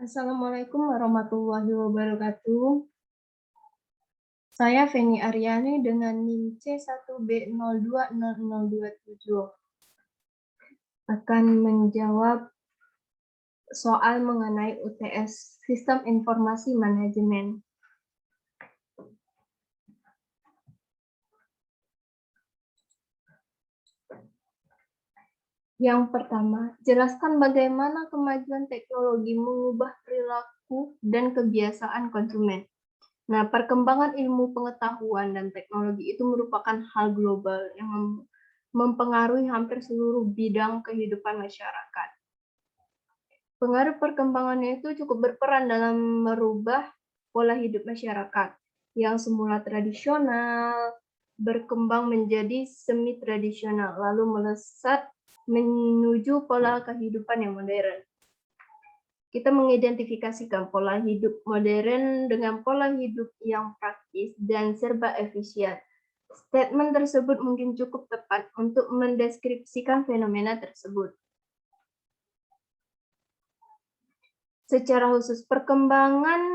Assalamualaikum warahmatullahi wabarakatuh. Saya Feni Aryani dengan NIM C1B020027 akan menjawab soal mengenai UTS Sistem Informasi Manajemen. Yang pertama, jelaskan bagaimana kemajuan teknologi mengubah perilaku dan kebiasaan konsumen. Nah, perkembangan ilmu pengetahuan dan teknologi itu merupakan hal global yang mempengaruhi hampir seluruh bidang kehidupan masyarakat. Pengaruh perkembangannya itu cukup berperan dalam merubah pola hidup masyarakat yang semula tradisional, berkembang menjadi semi-tradisional, lalu melesat menuju pola kehidupan yang modern. Kita mengidentifikasikan pola hidup modern dengan pola hidup yang praktis dan serba efisien. Statement tersebut mungkin cukup tepat untuk mendeskripsikan fenomena tersebut. Secara khusus, perkembangan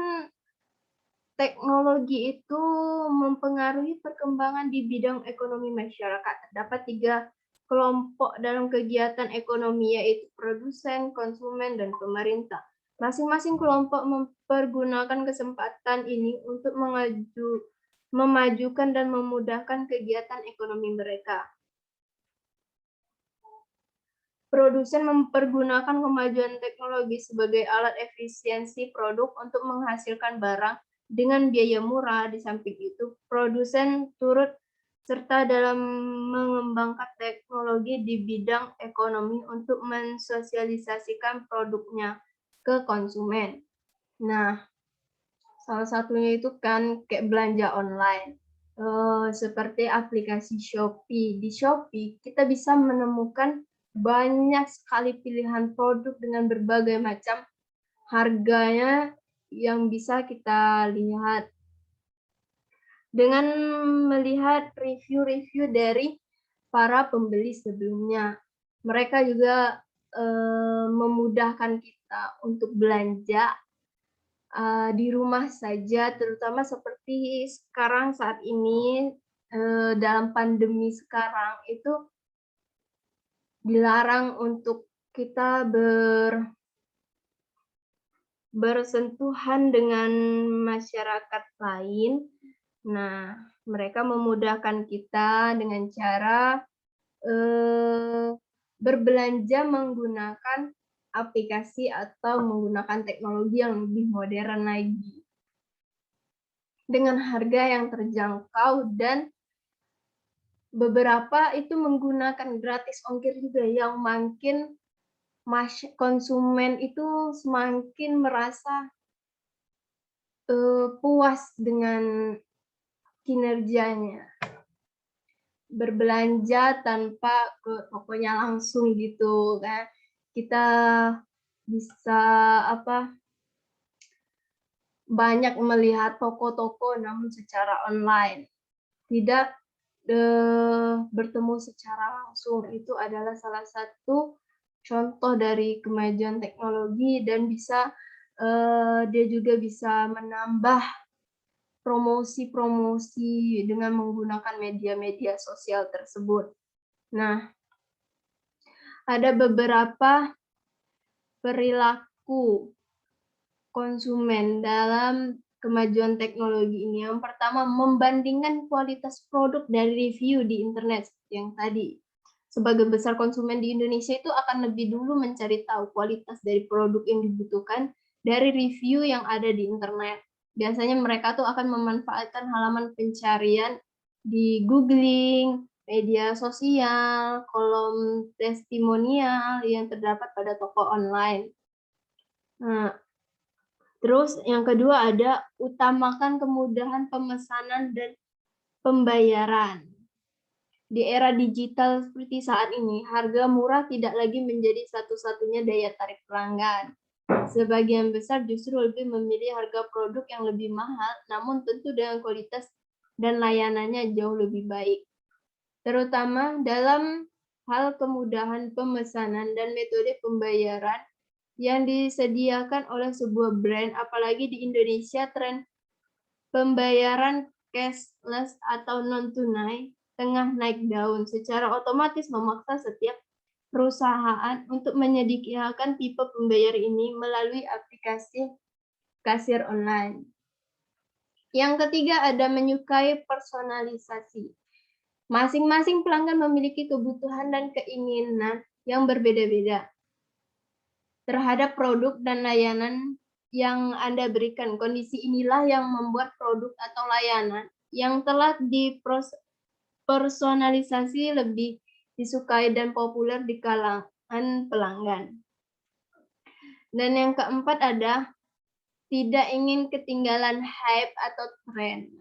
teknologi itu mempengaruhi perkembangan di bidang ekonomi masyarakat. Terdapat 3 kelompok dalam kegiatan ekonomi, yaitu produsen, konsumen, dan pemerintah. Masing-masing kelompok mempergunakan kesempatan ini untuk memajukan dan memudahkan kegiatan ekonomi mereka. Produsen mempergunakan kemajuan teknologi sebagai alat efisiensi produk untuk menghasilkan barang dengan biaya murah. Di samping itu, produsen turut serta dalam mengembangkan teknologi di bidang ekonomi untuk mensosialisasikan produknya ke konsumen. Nah, salah satunya itu kan kayak belanja online. Seperti aplikasi Shopee. Di Shopee, kita bisa menemukan banyak sekali pilihan produk dengan berbagai macam harganya yang bisa kita lihat. Dengan melihat review-review dari para pembeli sebelumnya, mereka juga memudahkan kita untuk belanja di rumah saja, terutama seperti sekarang saat ini, dalam pandemi sekarang itu dilarang untuk kita bersentuhan dengan masyarakat lain. Nah, mereka memudahkan kita dengan cara berbelanja menggunakan aplikasi atau menggunakan teknologi yang lebih modern lagi. Dengan harga yang terjangkau dan beberapa itu menggunakan gratis ongkir juga, yang makin konsumen itu semakin merasa puas dengan kinerjanya. Berbelanja tanpa ke tokonya langsung gitu kan. Kita bisa banyak melihat toko-toko namun secara online. Tidak bertemu secara langsung. Itu adalah salah satu contoh dari kemajuan teknologi, dan bisa dia juga bisa menambah promosi-promosi dengan menggunakan media-media sosial tersebut. Nah, ada beberapa perilaku konsumen dalam kemajuan teknologi ini. Yang pertama, membandingkan kualitas produk dari review di internet yang tadi. Sebagian besar konsumen di Indonesia itu akan lebih dulu mencari tahu kualitas dari produk yang dibutuhkan dari review yang ada di internet. Biasanya mereka tuh akan memanfaatkan halaman pencarian di googling, media sosial, kolom testimonial yang terdapat pada toko online. Nah, terus yang kedua ada utamakan kemudahan pemesanan dan pembayaran. Di era digital seperti saat ini, harga murah tidak lagi menjadi satu-satunya daya tarik pelanggan. Sebagian besar justru lebih memilih harga produk yang lebih mahal, namun tentu dengan kualitas dan layanannya jauh lebih baik. Terutama dalam hal kemudahan pemesanan dan metode pembayaran yang disediakan oleh sebuah brand, apalagi di Indonesia tren pembayaran cashless atau non-tunai tengah naik daun, secara otomatis memaksa setiap perusahaan untuk menyediakan tipe pembayar ini melalui aplikasi kasir online. Yang ketiga ada menyukai personalisasi. Masing-masing pelanggan memiliki kebutuhan dan keinginan yang berbeda-beda terhadap produk dan layanan yang Anda berikan. Kondisi inilah yang membuat produk atau layanan yang telah dipersonalisasi lebih disukai dan populer di kalangan pelanggan. Dan yang keempat ada tidak ingin ketinggalan hype atau tren.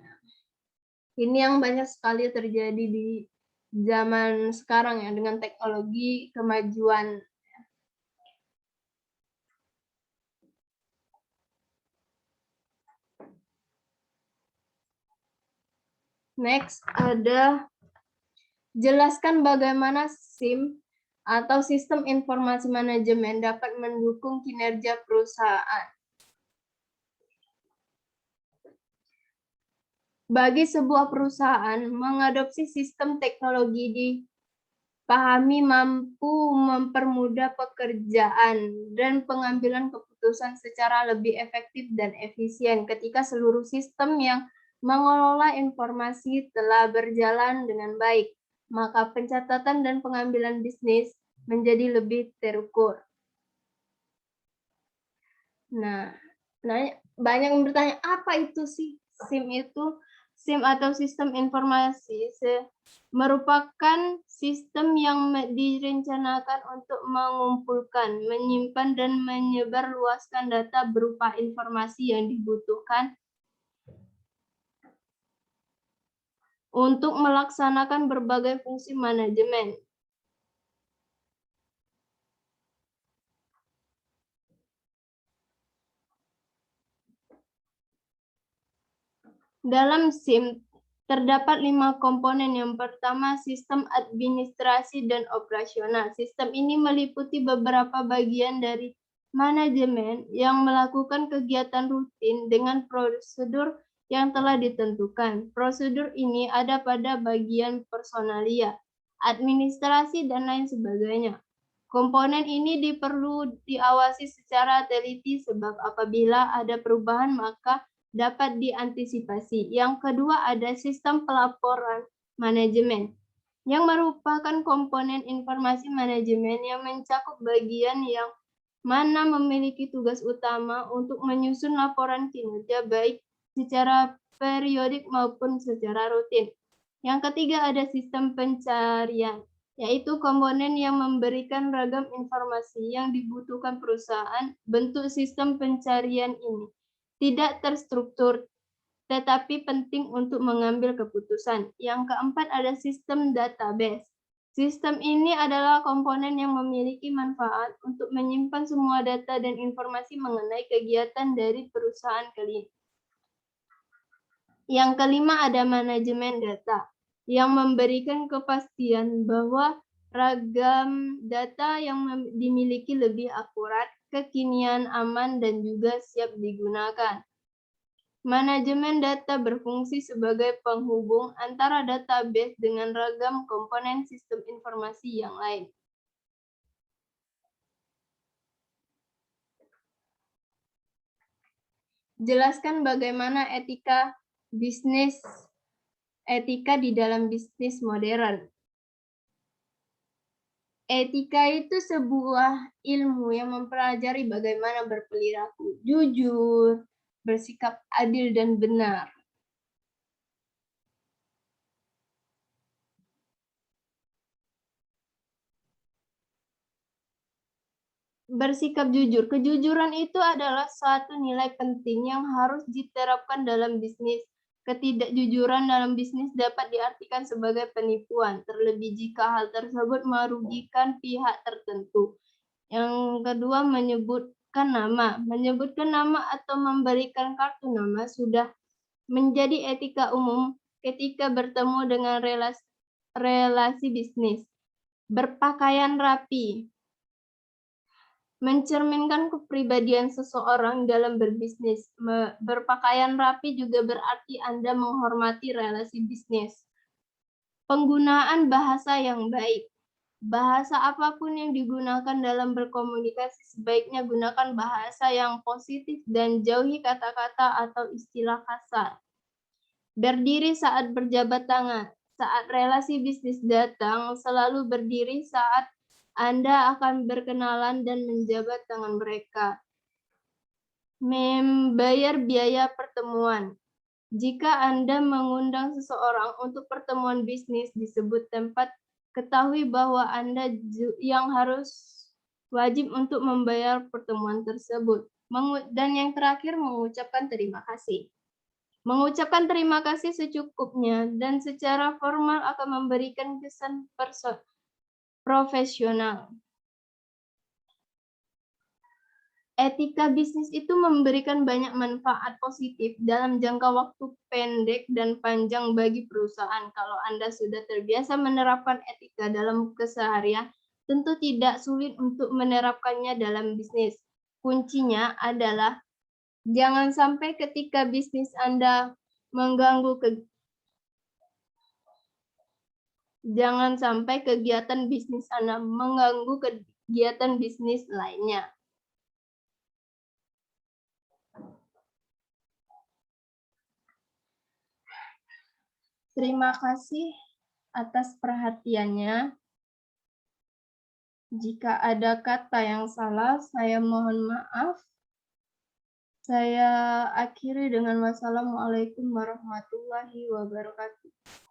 Ini yang banyak sekali terjadi di zaman sekarang ya, dengan teknologi kemajuan. Next ada jelaskan bagaimana SIM atau Sistem Informasi Manajemen dapat mendukung kinerja perusahaan. Bagi sebuah perusahaan, mengadopsi sistem teknologi dipahami mampu mempermudah pekerjaan dan pengambilan keputusan secara lebih efektif dan efisien ketika seluruh sistem yang mengelola informasi telah berjalan dengan baik, maka pencatatan dan pengambilan bisnis menjadi lebih terukur. Nah, banyak yang bertanya, apa itu sih SIM itu? SIM atau sistem informasi merupakan sistem yang direncanakan untuk mengumpulkan, menyimpan, dan menyebarluaskan data berupa informasi yang dibutuhkan untuk melaksanakan berbagai fungsi manajemen. Dalam SIM terdapat 5 komponen. Yang pertama, sistem administrasi dan operasional. Sistem ini meliputi beberapa bagian dari manajemen yang melakukan kegiatan rutin dengan prosedur yang telah ditentukan. Prosedur ini ada pada bagian personalia, administrasi, dan lain sebagainya. Komponen ini perlu diawasi secara teliti sebab apabila ada perubahan maka dapat diantisipasi. Yang kedua ada sistem pelaporan manajemen, yang merupakan komponen informasi manajemen yang mencakup bagian yang mana memiliki tugas utama untuk menyusun laporan kinerja baik secara periodik maupun secara rutin. Yang ketiga ada sistem pencarian, yaitu komponen yang memberikan ragam informasi yang dibutuhkan perusahaan. Bentuk sistem pencarian ini tidak terstruktur, tetapi penting untuk mengambil keputusan. Yang keempat ada sistem database. Sistem ini adalah komponen yang memiliki manfaat untuk menyimpan semua data dan informasi mengenai kegiatan dari perusahaan kalian. Yang kelima ada manajemen data, yang memberikan kepastian bahwa ragam data yang dimiliki lebih akurat, kekinian, aman, dan juga siap digunakan. Manajemen data berfungsi sebagai penghubung antara database dengan ragam komponen sistem informasi yang lain. Jelaskan bagaimana etika di dalam bisnis modern. Etika itu sebuah ilmu yang mempelajari bagaimana berperilaku jujur, bersikap adil dan benar. Bersikap jujur. Kejujuran itu adalah suatu nilai penting yang harus diterapkan dalam bisnis. Ketidakjujuran dalam bisnis dapat diartikan sebagai penipuan, terlebih jika hal tersebut merugikan pihak tertentu. Yang kedua, menyebutkan nama. Menyebutkan nama atau memberikan kartu nama sudah menjadi etika umum ketika bertemu dengan relasi bisnis. Berpakaian rapi. mencerminkan kepribadian seseorang dalam berbisnis. Berpakaian rapi juga berarti Anda menghormati relasi bisnis. Penggunaan bahasa yang baik. Bahasa apapun yang digunakan dalam berkomunikasi sebaiknya gunakan bahasa yang positif dan jauhi kata-kata atau istilah kasar. Berdiri saat berjabat tangan. Saat relasi bisnis datang, selalu berdiri saat Anda akan berkenalan dan menjabat tangan mereka. Membayar biaya pertemuan. Jika Anda mengundang seseorang untuk pertemuan bisnis disebut tempat, ketahui bahwa Anda yang harus wajib untuk membayar pertemuan tersebut. Dan yang terakhir, mengucapkan terima kasih. Mengucapkan terima kasih secukupnya dan secara formal akan memberikan kesan profesional. Etika bisnis itu memberikan banyak manfaat positif dalam jangka waktu pendek dan panjang bagi perusahaan. Kalau Anda sudah terbiasa menerapkan etika dalam keseharian, tentu tidak sulit untuk menerapkannya dalam bisnis. Kuncinya adalah jangan sampai ketika bisnis Anda mengganggu jangan sampai kegiatan bisnis Anda mengganggu kegiatan bisnis lainnya. Terima kasih atas perhatiannya. Jika ada kata yang salah, saya mohon maaf. Saya akhiri dengan wassalamualaikum warahmatullahi wabarakatuh.